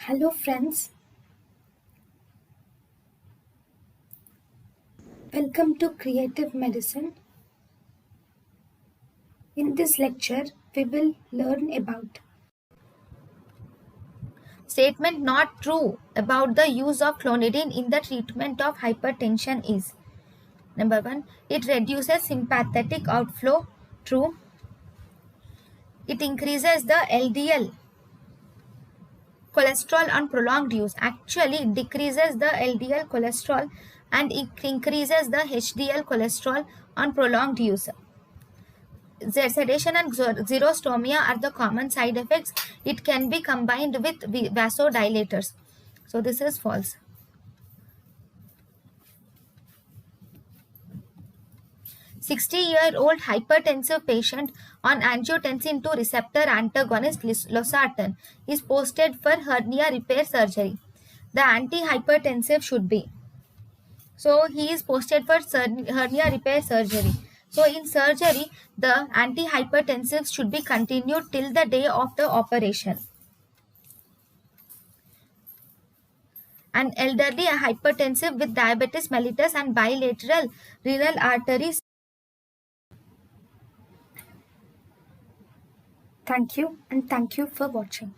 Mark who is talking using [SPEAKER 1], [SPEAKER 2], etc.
[SPEAKER 1] Hello friends, welcome to Creative Medicine. In this lecture, we will learn about
[SPEAKER 2] Statement not true about the use of clonidine in the treatment of hypertension is: number 1, it reduces sympathetic outflow. True. It increases the LDL cholesterol on prolonged use. Actually, it decreases the LDL cholesterol and it increases the HDL cholesterol on prolonged use. Sedation and xerostomia are the common side effects. It can be combined with vasodilators. So this is false. 60-year-old hypertensive patient on angiotensin 2 receptor antagonist losartan is posted for hernia repair surgery. The antihypertensive should be. So he is posted for hernia repair surgery. So in surgery, the antihypertensive should be continued till the day of the operation. An elderly hypertensive with diabetes mellitus and bilateral renal arteries.
[SPEAKER 1] thank you and thank you for watching.